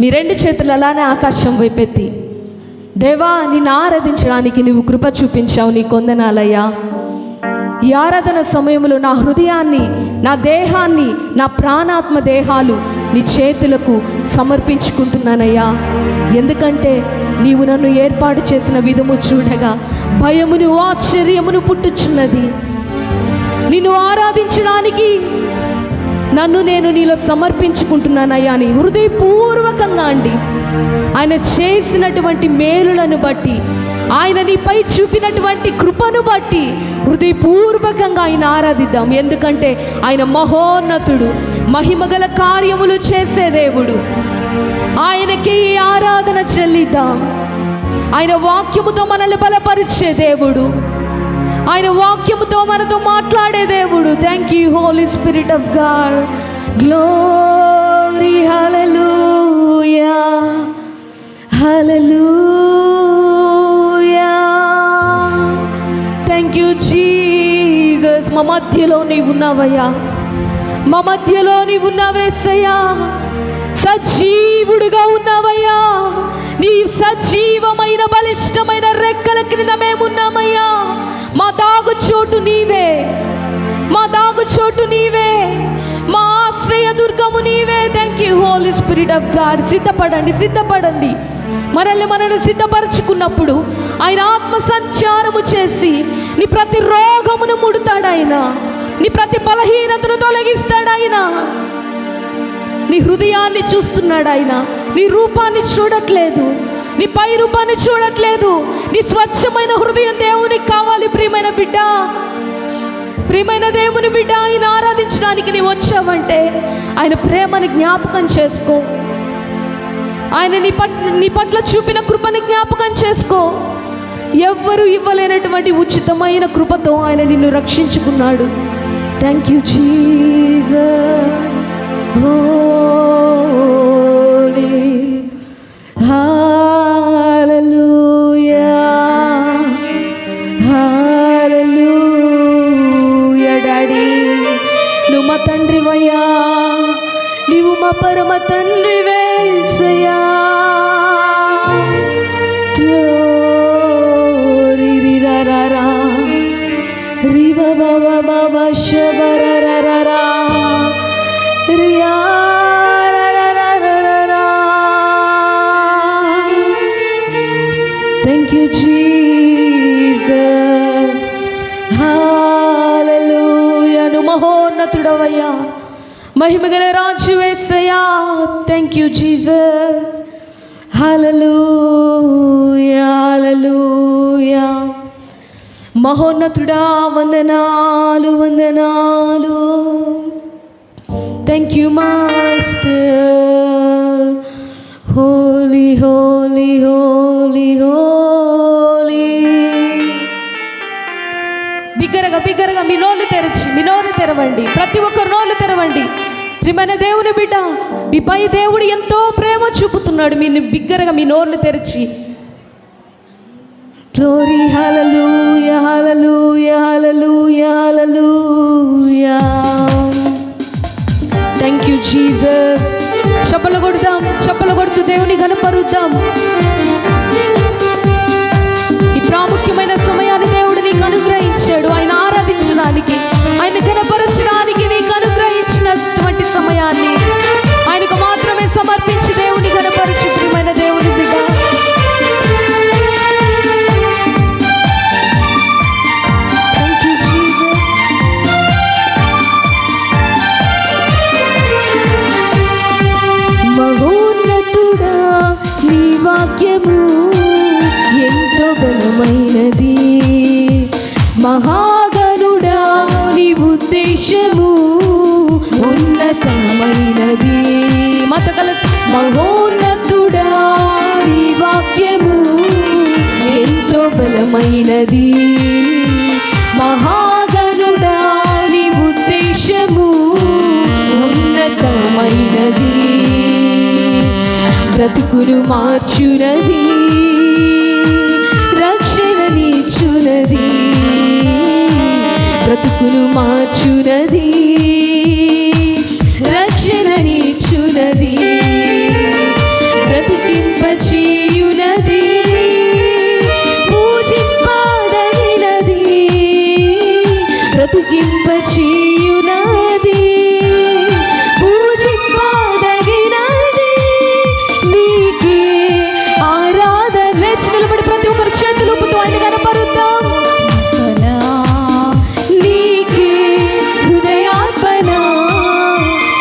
మీ రెండు చేతులు అలానే ఆకాశం వైపెత్తి, దేవా నిన్ను ఆరాధించడానికి నువ్వు కృప చూపించావు, నీ కొందనాలయ్యా. ఈ ఆరాధన సమయంలో నా హృదయాన్ని, నా దేహాన్ని, నా ప్రాణాత్మ దేహాలు నీ చేతులకు సమర్పించుకుంటున్నానయ్యా. ఎందుకంటే నీవు నన్ను ఏర్పాటు చేసిన విధము చూడగా భయమును ఆశ్చర్యమును పుట్టుచున్నది. నిన్ను ఆరాధించడానికి నన్ను నేను నీలో సమర్పించుకుంటున్నానయ్యా అని హృదయపూర్వకంగా అండి, ఆయన చేసినటువంటి మేలులను బట్టి, ఆయన నీపై చూపినటువంటి కృపను బట్టి హృదయపూర్వకంగా ఆయన ఆరాధిద్దాం. ఎందుకంటే ఆయన మహోన్నతుడు, మహిమగల కార్యములు చేసే దేవుడు. ఆయనకి ఆరాధన చెల్లిద్దాం. ఆయన వాక్యముతో మనల్ని బలపరిచే దేవుడు, ఆయన వాక్యముతో మనతో మాట్లాడే దేవుడు. Thank you Holi spirit of God. Glory hallelujah, hallelujah. Thank you Jesus. మా మధ్యలో నీవు ఉన్నావయ్యా, మా మధ్యలో నీవు ఉన్నావేసయ్యా. సజీవుడుగా ఉన్నావయ్యా. నీ సజీవమైన బలిష్టమైన రెక్కల క్రింద మేమున్నామయ్యా. మా దాగు చోటు నీవే, మా దాగు చోటు నీవే, మా ఆశ్రయ దుర్గము నీవే. Thank you Holi spirit of God. సిద్ధపడండి, సిద్ధపడండి. మనల్ని సిద్ధపరచుకున్నప్పుడు ఆయన ఆత్మ సంచారము చేసి నీ ప్రతి రోగమును ముడతాడు ఆయన, నీ ప్రతి బలహీనతను తొలగిస్తాడు ఆయన. నీ హృదయాన్ని చూస్తున్నాడు ఆయన, నీ రూపాన్ని చూడట్లేదు, నీ పై రూపాన్ని చూడట్లేదు. నీ స్వచ్ఛమైన హృదయం దేవునికి కావాలి. ప్రియమైన బిడ్డ, ప్రియమైన దేవుని బిడ్డ, ఆయన ఆరాధించడానికి నీవు వచ్చావంటే ఆయన ప్రేమని జ్ఞాపకం చేసుకో. ఆయన నీ పట్ల చూపిన కృపని జ్ఞాపకం చేసుకో. ఎవ్వరూ ఇవ్వలేనటువంటి ఉచితమైన కృపతో ఆయన నిన్ను రక్షించుకున్నాడు. Thank you Jesus. హోలీ హల్లెలూయా, హల్లెలూయా. డాడీ నువ్వు మా తండ్రివయ్యా, నీవు మా పరమ తండ్రివే యేసయ్యా. గ్లోరీ రిరారా రిబ బాబా బాబా శబరరరరా రియా. Thank you Jesus. హల్లెలూయా. నువ్వు మహోన్నతుడవయ్యా, మహిమగల రాజు యేసయ్యా. Thank you Jesus. హల్లెలూయా, హల్లెలూయా. మహోన్నతుడా వందనాలు, వందనాలు. Thank you master. Holy holy holy holy. బిగ్గరగా మీ నోళ్ళు తెరచి, మీ నోరు తెరవండి. ప్రతి ఒక్కరు నోళ్ళు తెరవండి. ప్రియమైన దేవుని బిడ్డ, మీపై దేవుడు ఎంతో ప్రేమ చూపుతున్నాడు. మీరు బిగ్గరగా మీ నోళ్ళు తెరచి గ్లోరీ హల్లెలూయా, హల్లెలూయా, హల్లెలూయా, హల్లెలూయా. Thank you Jesus. చప్పలు కొడదాం, చప్పలు కొడుతూ దేవుని ఘనపరుద్దాం. ఈ ప్రాముఖ్యమైన సమయాన్ని దేవుడు నీకు అనుగ్రహించాడు. ఆయన ఆరాధించడానికి, ఆయన ఘనపరచడానికి నీకు అనుగ్రహించినటువంటి సమయాన్ని ఆయనకు మాత్రమే సమర్పించి దేవుని ఘనపరచు. ప్రియమైన దేవుని బిడ్డ, మహోన్నతుడా నీ వాక్యము ఎంతో బలమైనది. మహాగణుడా నీ ఉద్దేశము ఉన్నతమైనది. మహోన్నతుడా నీ వాక్యము ఎంతో బలమైనది. మహాగణుడా నీ ఉద్దేశము ఉన్నతమైనది. బ్రతుకును మార్చునది, రక్షణ నీచునది. బ్రతుకును మార్చునది, రక్షణ నీచునది. ఊరేగింపచేయునది, పూజింపదగినది, నీకే ఆరాధన. లేచి నిలబడి ప్రతి ఒక్కరు చేతులు ఊపుతూ ఆయన కనపరుద్దాం. నీకే హృదయార్పణ,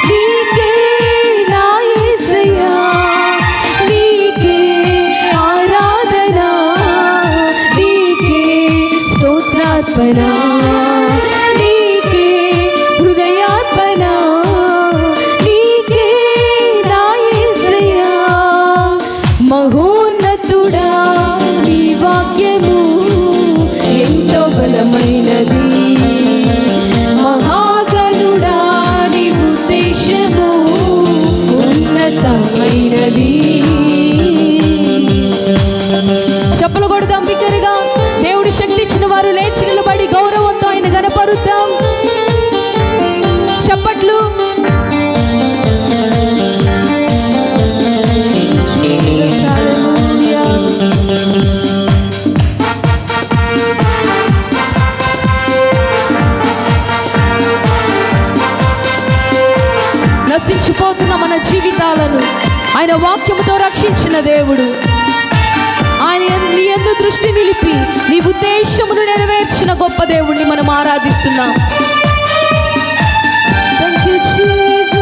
నీకే నా యేసయ్యా, నీకే ఆరాధన, నీకే స్తోత్రార్పణ, నీకే హృదయార్పణ, నీకే నా యేసయ్యా. మహోన్నతుడా నీ వాక్యము ఎంతో బలమైనది, మహాగణుడా నీ ఉద్దేశము ఉన్నతమైనది. చప్పలు కొడదాం బిగ్గరగా. దేవుడి శక్తి ఇచ్చిన వారు లేచి నిలబడి గౌరవంతో ఆయన గణపరుద్దాం. చప్పట్లు. నశించిపోతున్న మన జీవితాలను ఆయన వాక్యముతో రక్షించిన దేవుడు, ఆయన నీ యందు దృష్టి నిలిపి నీ ఉద్దేశమును నెరవేర్చిన గొప్ప దేవుణ్ణి మనం ఆరాధిస్తున్నాం. Thank you, Jesus.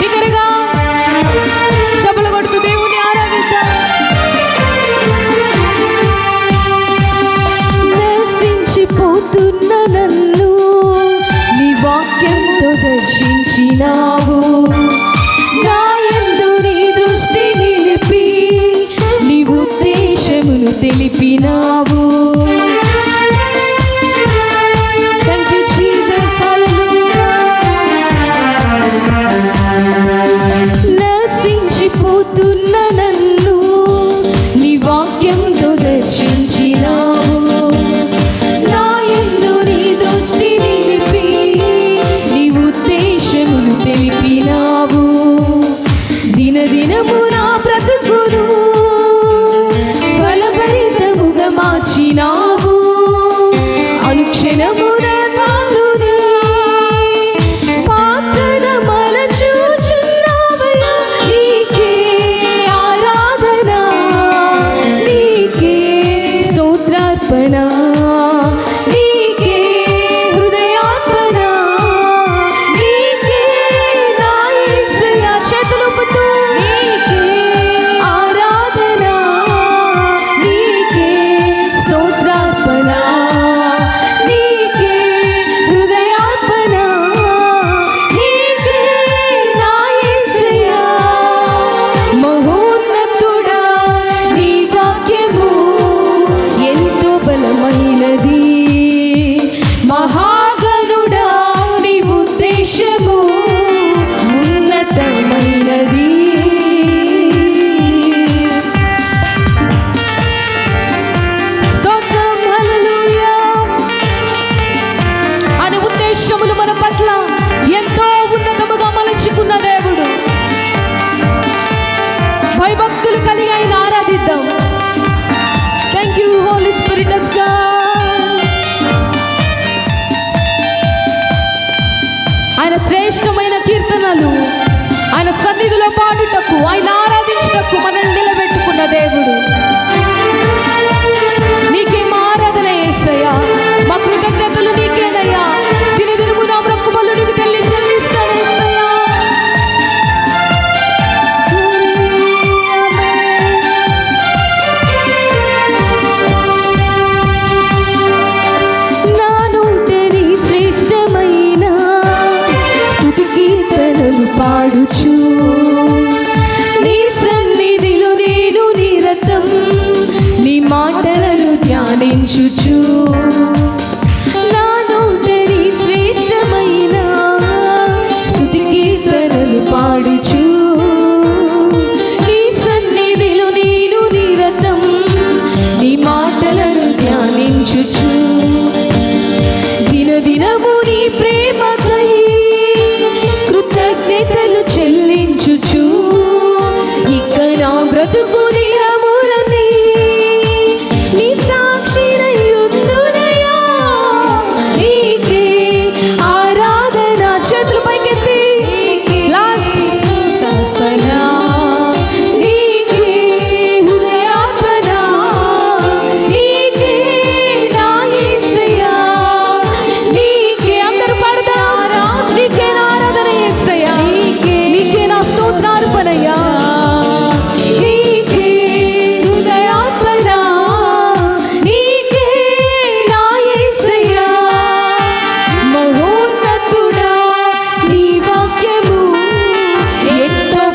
బిగ్గరగా చప్పలు కొడుతూ దేవుణ్ణి ఆరాధిద్దాం. నశించిపోతున్న నన్ను నీ వాక్యంతో దర్శించినావు, నా యందు నీ దృష్టి నిలిపి నీ ఉద్దేశమును తెలిపినావు. Thank you, Jesus. Hallelujah. నశించిపోతున్న నన్ను నీ వాక్యంతో దర్శించినావు, నా యందు నీ దృష్టి నిలిపి నీ ఉద్దేశమును తెలిపినావు. దినదినము నా బ్రతుకును ఫలభరితముగా మార్చినావు, అనుక్షణము నా తాళుని పాత్రగా మలచుచున్నావయ్యా. నీకే ఆరాధన, నీకే స్తోత్రార్పణ, నీకే హృదయార్పణ, నీకే నా యేసయ్యా. చేతులు ఊపుతూ నీకే ఆరాధన, నీకే స్తోత్రార్పణ, నీకే హృదయార్పణ, నీకే నా యేసయ్యా. మహోన్నతుడా నీ వాక్యము ఎంతో బలమైనది, మహాగణుడా నీ ఉద్దేశము ఉన్నతమైనది. స్తోత్రం. హల్లెలూయా. ఆయన ఉద్దేశములు మన పట్ల ఎంతో ఉన్నతముగా మలచుకున్న దేవుడు. భయభక్తులు కలిగి ఆయన ఆరాధిద్దాం. Thank you Holi spirit of God. ఆయన శ్రేష్టమైన కీర్తనలు ఆయన సన్నిధిలో పాడుటకు, ఆయన ఆరాధించుటకు మనల్ని నిలబెట్టుకున్న దేవుడు. నీకే మా ఆరాధన యేసయ్యా, మా కృతజ్ఞతలు నీకేనయ్యా. దినదినము నా మొక్కుబళ్ళు నీకు చెల్లిస్తాను యేసయ్యా. నా నోటని శ్రేష్టమైన స్తుతి కీర్తనలు పాడుచు, నీ సన్నిధిలో నేను నిరతం నీ మాటలను ధ్యానించుచు. నా నోటని శ్రేష్టమైన స్తుతి కీర్తనలు పాడుచు, నీ సన్నిధిలో నేను నిరతం నీ మాటలను ధ్యానించుచు. దినదినము నీ ప్రేమకై కృతజ్ఞతలు చెల్లించుచు, ఇక నా బ్రతుకు దినములని నీ సాక్షినయ్యుందును.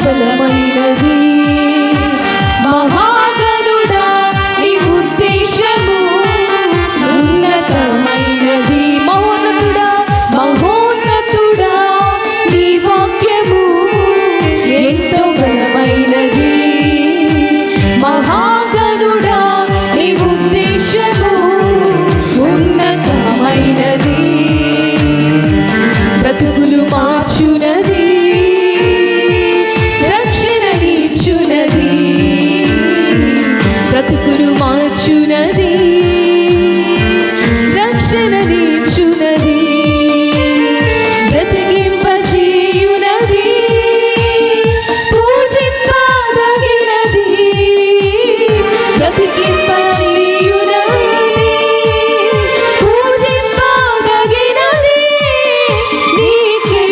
బలమైనది. మహాగణుడా నీ ఉద్దేశము ఉన్నతమైనది. మహోన్నతుడా మహోన్నతుడా నీ వాక్యము ఎంతో బలమైనది. మహాగణుడా నీ ఉద్దేశము ఉన్నతమైనది. బ్రతుకులు మార్చునది, రక్షణనిచ్చునది. బ్రతుకులు మార్చునది, రక్షణనిచ్చునది. బ్రతికింపచేయునది, పూజింపదగినది. బ్రతికింపచేయునది, పూజింపదగినది. నీకే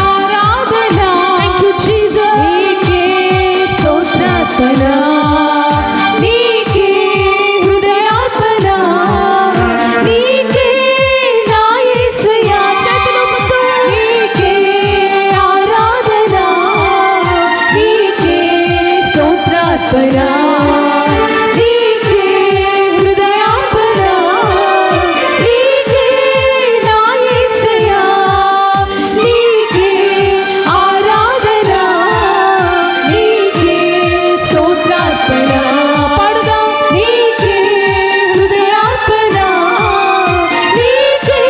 ఆరాధన, నీకే స్తోత్రార్పణ, నీకే హృదయార్పణ, నీకే నా యేసయ్యా. చేతులెత్తుతూ నీకే ఆరాధన, నీకే స్తోత్రార్పణ, నీకే హృదయార్పణ, నీకే నా యేసయ్యా. నీకే ఆరాధన, నీకే స్తోత్రార్పణ. పాడుదాం. నీకే హృదయార్పణ, నీకే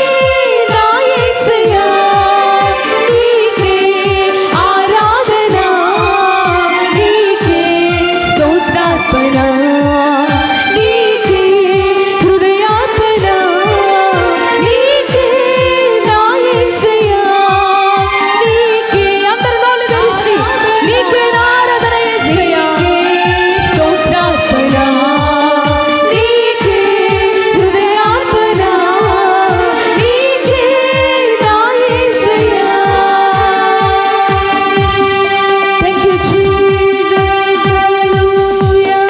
నా యేసయ్యా. నీకే ఆరాధన, నీకే స్తోత్రార్పణ, నీకే హృదయార్పణ, నీకే నా యేసయ్యా. నీకే అందరి నోళ్ళు తెరిచి నీకే నా ఆరాధన యేసయ్యా. స్తోత్రార్పణ, నీకే హృదయార్పణ, నీకే నా యేసయ్యా. Thank you, Jesus. Hallelujah.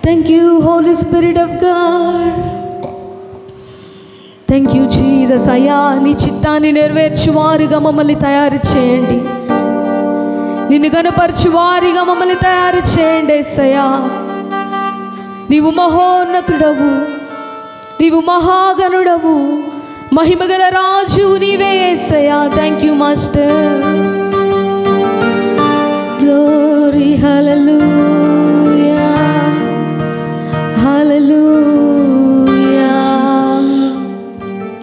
Thank you, Holy Spirit of God. Thank you, Jesus. అయ్యా నీ చిత్తాన్ని నెరవేర్చువారుగా మమ్మల్ని తయారు చేయండి. నిన్ను గణపరచువారిగా మమ్మల్ని తయారు చేయండి యేసయ్యా. నీవు మహోన్నతుడవు, నీవు మహాగణుడవు, మహిమగల రాజు నీవే యేసయ్యా. Thank you master. గ్లోరీ హల్లెలూయా, హల్లెలూయా.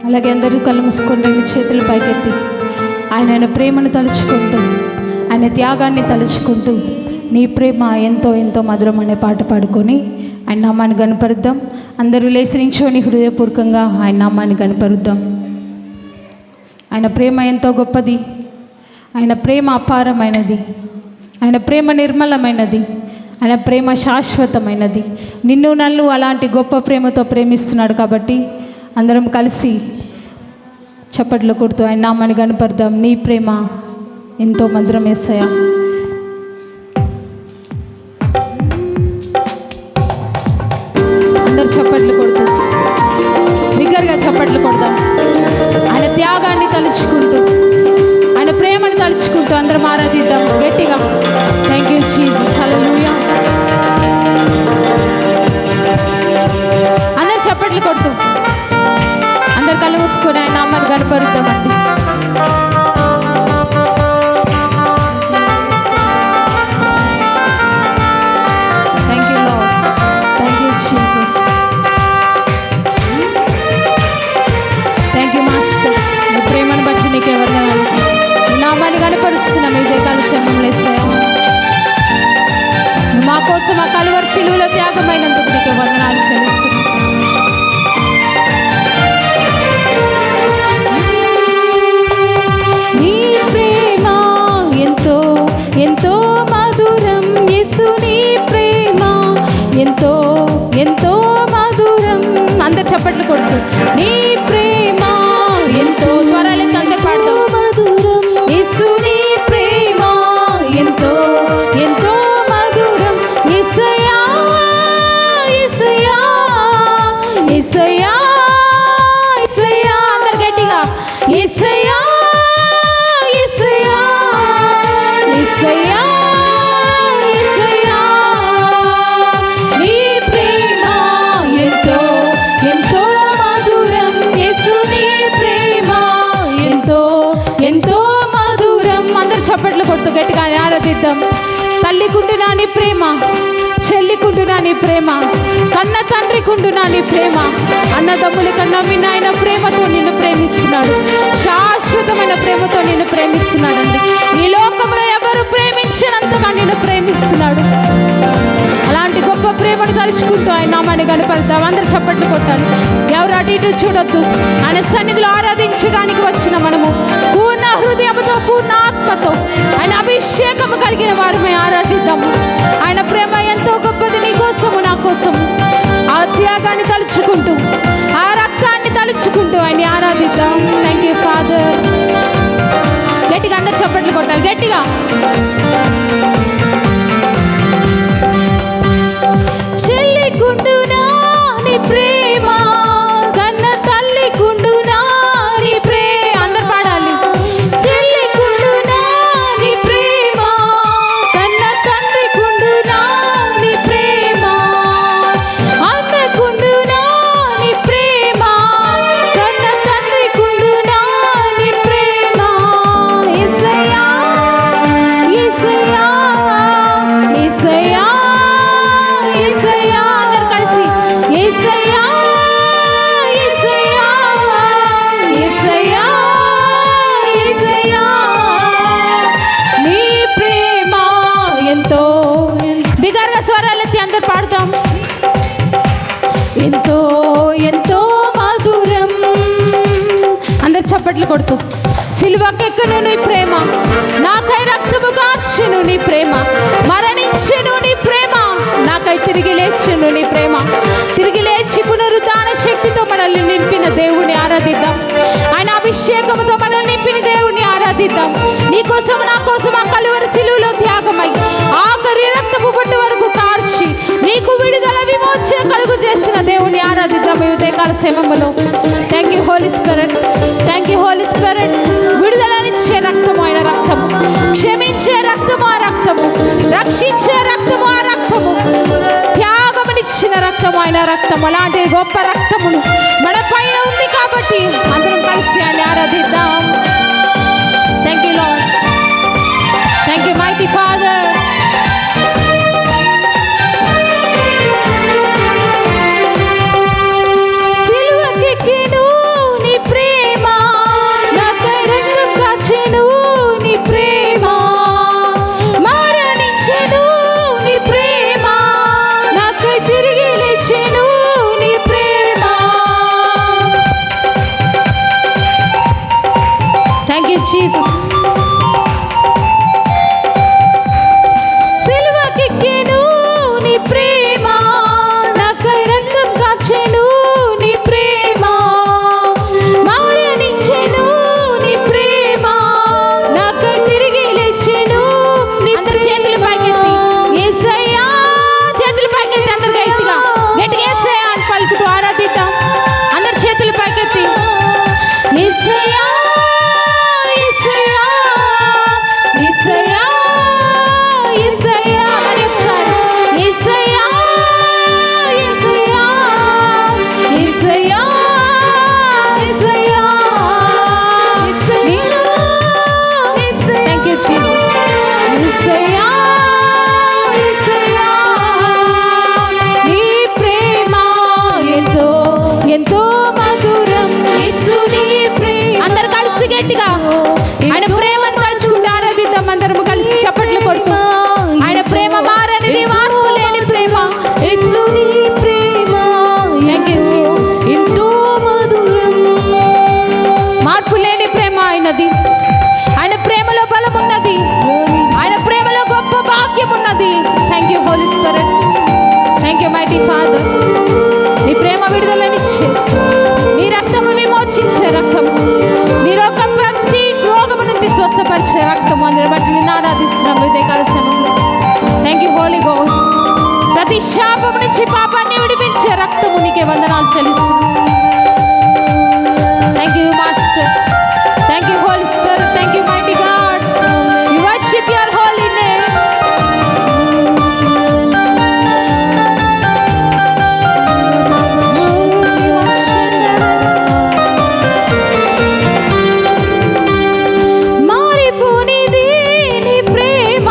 అలాగే అందరూ కళ్ళు మూసుకొని రెండు చేతులు పైకెత్తి ఆయన ప్రేమను తలుచుకుంటూ, ఆయన త్యాగాన్ని తలుచుకుంటూ, నీ ప్రేమ ఎంతో ఎంతో మధురం అనే పాట పాడుకొని ఆయన నామాన్ని గణపరుద్దాం. అందరూ లేచి నించోని హృదయపూర్వకంగా ఆయన నామాన్ని గణపరుద్దాం. ఆయన ప్రేమ ఎంతో గొప్పది, ఆయన ప్రేమ అపారమైనది, ఆయన ప్రేమ నిర్మలమైనది, ఆయన ప్రేమ శాశ్వతమైనది. నిన్ను నన్ను అలాంటి గొప్ప ప్రేమతో ప్రేమిస్తున్నాడు. కాబట్టి అందరం కలిసి చప్పట్లు కొడుతూ ఆయన నామాన్ని గణపరుద్దాం. నీ ప్రేమ ఎంతో మధురం యేసయ్యా. అందరు చప్పట్లు కొడుతూ దగ్గరగా చప్పట్లు కొడదాం. ఆయన త్యాగాన్ని తలుచుకుంటూ, ఆయన ప్రేమను తలుచుకుంటూ అందరం ఆరాధిద్దాం గట్టిగా. Thank you Jesus. హల్లెలూయా. అందరు చప్పట్లు కొడుతూ అందరు కళ్ళు మూసుకొని ఆయన నామాన్ని గణపరుద్దామండి. Thank you Lord. Thank you Jesus. Thank you master. నీ ప్రేమను బట్టి నీకే వందనాలు. నీ నామాన్ని గణపరుస్తున్నాం. ఇదే కాల సమయంలో యేసయ్యా, మా కోసం ఆ కలువరి శిలువలో త్యాగమైనందుకు నీకే వందనాలు చెల్లిస్తున్నాం. నీ ప్రేమ ఎంతో ఎంతో మధురం యేసు. నీ ప్రేమ ఎంతో ఎంతో మధురం. అందరు చప్పట్లు కొడుతూ నీ ప్రేమ ఎంతో, స్వరాలెత్తి అందరు పాడతాం. మధురం యేసు. నీ ప్రేమ ఆరాధిద్దాం. తల్లికుంటున్నా నీ ప్రేమ, చెల్లికుంటున్నా నీ ప్రేమ, కన్న తండ్రికుంటున్నా నీ ప్రేమ, అన్నదమ్ముల కన్నా విన్న ఆయన ప్రేమతో నిన్ను ప్రేమిస్తున్నాడు. శాశ్వతమైన ప్రేమతో నిన్ను ప్రేమిస్తున్నాడండి. ఈ లోకంలో ఎవరు ప్రేమించినంతగా నిన్ను ప్రేమిస్తున్నాడు. అలాంటి గొప్ప ప్రేమను తలుచుకుంటూ ఆయన నామాన్ని కనపడతాం. అందరూ చప్పట్లు కొట్టాలి. ఎవరు అటు ఇటు చూడొద్దు. ఆయన సన్నిధిలో ఆరాధించడానికి వచ్చిన మనము పూర్ణ హృదయంతో, పూర్ణ ఆత్మతో, ఆయన అభిషేకము కలిగిన వారమే ఆరాధిద్దాము. ఆయన ప్రేమ ఎంతో గొప్పది, నీ కోసము నా కోసము. ఆ త్యాగాన్ని తలుచుకుంటూ, ఆ రక్తాన్ని తలుచుకుంటూ ఆయన ఆరాధిద్దాం. Thank you father. గట్టిగా అందరు చప్పట్లు కొట్టాలి, గట్టిగా. చెల్లికుండునా నీ ప్రేమ, కన్న తల్లికుండునా నీ ప్రేమ. అందరు పాడాలి. చెల్లికుండునా నీ ప్రేమ, కన్న తండ్రికుండునా నీ ప్రేమ, అన్నకుండునా నీ ప్రేమ, కన్న తండ్రికుండునా నీ ప్రేమ. యేసయ్యా, యేసయ్యా, యేసయ్యా, యేసయ్యా. అందరు కలిసి యేసయ్యా, యేసయ్యా, యేసయ్యా, యేసయ్యా. నీ ప్రేమ ఎంతో, బిగరగా స్వరాలెత్తి అందరు పాడతాం. ఎంతో ఎంతో మధురం. అందరు చప్పట్లు కొడుతూ. సిలువకెక్కను నీ ప్రేమ, నాకై రక్తము కార్చెను నీ ప్రేమ, మరణించెను నీ ప్రేమ, నాకై తిరిగి లేచెను నీ ప్రేమ. తిరిగి లేచి పునరుద్ధాన శక్తితో మనల్ని నింపిన దేవుణ్ణి ఆరాధిద్దాం. ఆయన అభిషేకంతో మనల్ని నింపిన దేవుణ్ణి ఆరాధిద్దాం. నీ కోసం నా కోసం ఆ కలువరి సిలువలో త్యాగమై ఆఖరి రక్తపు బొట్టు వరకు కార్చి నీకు విడుదల విమోచన కలుగు చేసిన దేవుణ్ణి ఆరాధిద్దాం ఈ ఉదయకాల సమయంలో. Thank you Holi spirit, thank you Holi Spirit. విడుదలనిచ్చే రక్తము ఆయన రక్తము, క్షమించే రక్తము ఆ రక్తము, రక్షించే రక్తము ఆ రక్తము, త్యాగమునిచ్చిన రక్తము ఆయన రక్తము. అలాంటి గొప్ప రక్తమును మన పైన ఉంది కాబట్టి అందరం కలిసి ఆయన ఆరాధిద్దాం. Thank you Lord, thank you mighty Father. సిలువకెక్కెను నీ ప్రేమ, నాకై రక్తం కార్చెను నీ ప్రేమ, మరణించెను నీ ప్రేమ, నాకై తిరిగి లేచెను నీ ప్రేమ. Thank you Jesus. సిలువకెక్కెను నీ ప్రేమ, నాకై రక్తం కార్చెను నీ ప్రేమ, మరణించెను నీ ప్రేమ, నాకై తిరిగి లేచెను నీ ప్రేమ. చేతులు పైకెత్తి యేసయ్యా, చేతులు పైకెత్తి అందరు గట్టిగా గట్టిగా యేసయ్యా అని పలుకుతూ ఆరాధిద్దాం. అందరు చేతులు పైకెత్తి యేసయ్యా, యేసయ్యా, యేసయ్యా, యేసయ్యా. మరి ఒకసారి యేసయ్యా, యేసయ్యా, యేసయ్యా, యేసయ్యా. Thank you Jesus. యేసయ్యా, యేసయ్యా. నీ ప్రేమ ఎంతో ఎంతో మధురం. యేసు నీ ప్రేమ. అందరు కలిసి గట్టిగా ఆయన ప్రేమను తలుచుకుంటూ ఆరాధిద్దాం. అందరము కలిసి చప్పట్లు కొడుతూ. ఆయన ప్రేమ మారనిది, మార్పు లేని ప్రేమ. యేసు నీ ప్రేమ ఎంతో మధురం. మార్పు లేని ప్రేమ ఆయనది. ఆయన ప్రేమలో బలం ఉన్నది, ఆయన ప్రేమలో గొప్ప భాగ్యం ఉన్నది. Thank you Holi spirit, thank you mighty father. నీ ప్రేమ విడుదలనిచ్చే, నీ రక్తము విమోచించే రక్తము, నీ రోగం ప్రతి రోగము నుండి స్వస్థపరిచే రక్తము. అందరి బట్టి నిన్ను ఆరాధిస్తున్నాం ఉదయకాల సమయంలో. Thank you Holy Ghost. ప్రతి శాపము నుంచి పాపాన్ని విడిపించే రక్తము నీకే వందనాలు చెల్లిస్తున్నాం. Thank you master, thank you Holi spirit, thank you mighty God. We worship your holy name. మారిపోనిది నీ ప్రేమ,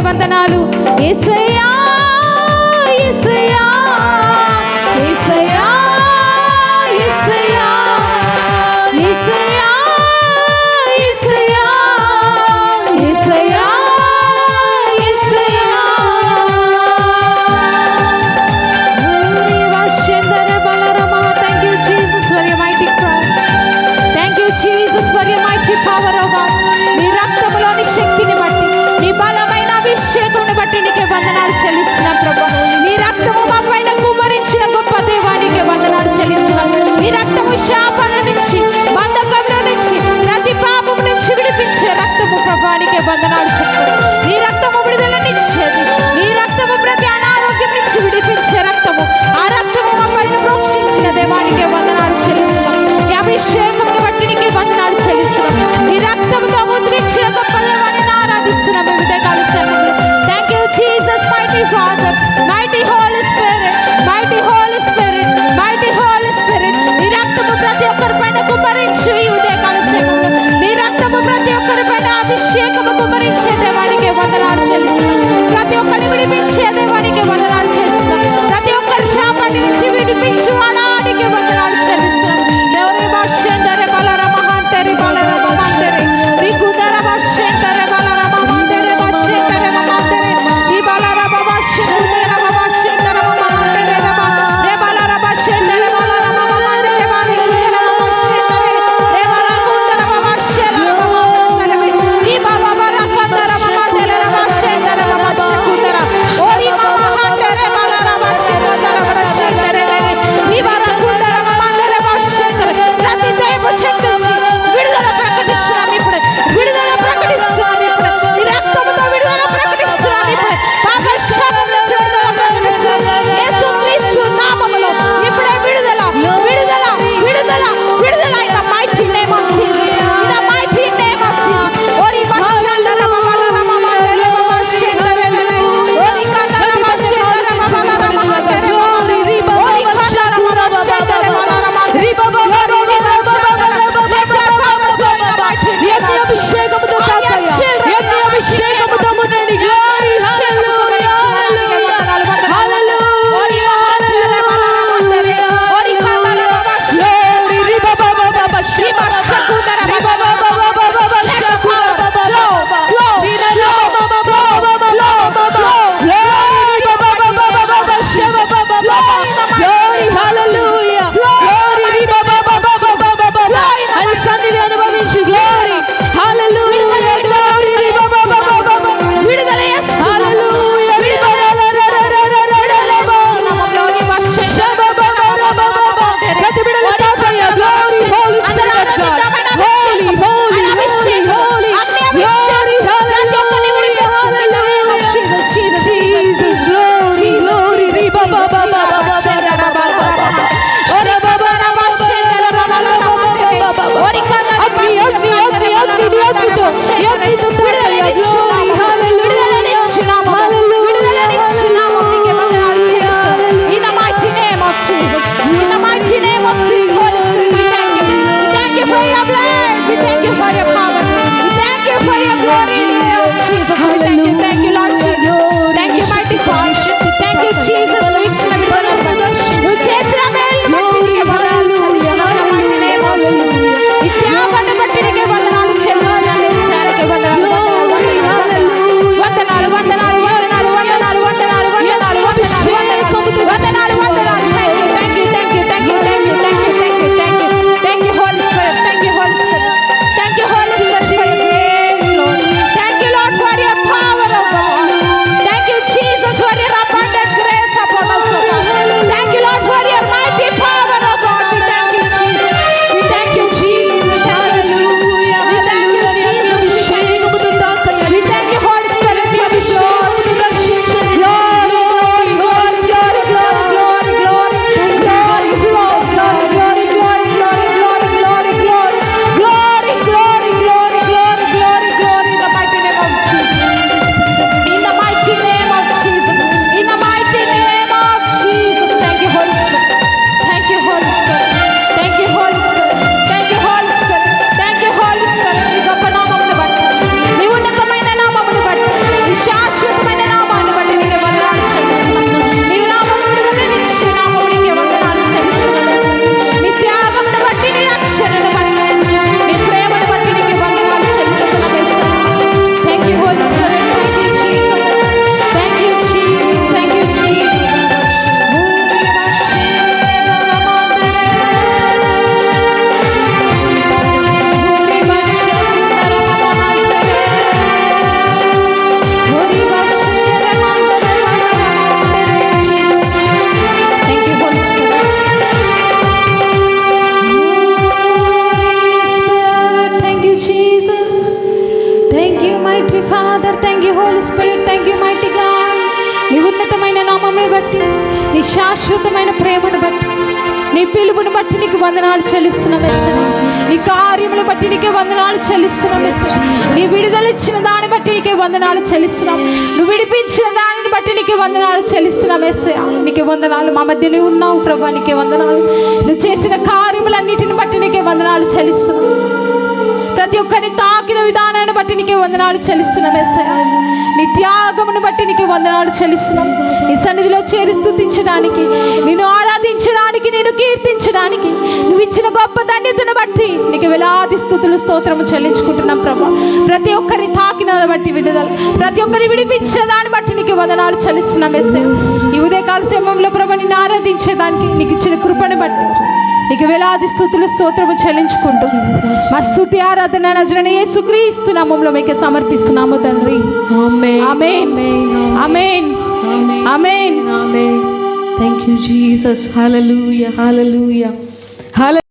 వందనాలు. యేసయ్యా యేసయ్యా యేసయ్యా యేసయ్యా యేసయ్యా యేసయ్యా యేసయ్యా యేసయ్యా. Thank you Jesus for your mighty cross. Thank you Jesus for your mighty power, oh God. నీ రక్తములోని శక్తిని బట్టి, నీ బలమైన అభిషేకమును బట్టి నీకే వందనాలు. Holy spirit. Thank you mighty God. నీ ఉన్నతమైన నామమును బట్టి, నీ శాశ్వతమైన ప్రేమను బట్టి, నీ పిలుపుని బట్టి నీకు వందనాలు చెల్లిస్తున్నాం యేసయ్యా. నీ కార్యములు బట్టి నీకే వందనాలు చెల్లిస్తున్నాం యేసయ్యా. నీ విడుదల ఇచ్చిన దాన్ని బట్టి నీకే వందనాలు చెల్లిస్తున్నాం. నువ్వు విడిపించిన దానిని బట్టి నీకే వందనాలు చెల్లిస్తున్నాం యేసయ్యా. నీకే వందనాలు. మా మధ్య నువ్వు ఉన్నావు ప్రభా, నీకే వందనాలు. నువ్వు చేసిన కార్యములన్నిటిని బట్టి నీకే వందనాలు చెల్లిస్తున్నాం. ప్రతి ఒక్కరిని తాకిన విధానాన్ని బట్టి నీకే వందనాలు చెల్లిస్తున్నాం యేసయ్యా. నీ త్యాగమును బట్టి నీకు వందనాలు చెల్లిస్తున్నాం. నీ సన్నిధిలో చేరి స్తుతించడానికి, నిన్ను ఆరాధించడానికి, నేను కీర్తించడానికి నువ్వు ఇచ్చిన గొప్ప ధన్యతను బట్టి నీకు వేలాది స్తుతులు స్తోత్రము చెల్లించుకుంటున్నాం ప్రభా. ప్రతి ఒక్కరిని తాకిన బట్టి విడుదల, ప్రతి ఒక్కరిని విడిపించిన దాన్ని బట్టి నీకు వందనాలు చెల్లిస్తున్నాం యేసయ్యా. ఈ ఉదయకాల సమయంలో ప్రభా నిన్ను ఆరాధించేదానికి నీకు ఇచ్చిన కృపను బట్టి నీకు వేలాది స్తుతులు స్తోత్రము చెల్లించుకుంటూ మా స్తుతి ఆరాధన నజరేయుడైన యేసుక్రీస్తు నామములో మీకు సమర్పిస్తున్నాము తండ్రి. ఆమేన్. ఆమేన్. ఆమేన్. ఆమేన్. ఆమేన్. Thank you Jesus. హల్లెలూయా, హల్లెలూయా, హల్లెలూయా.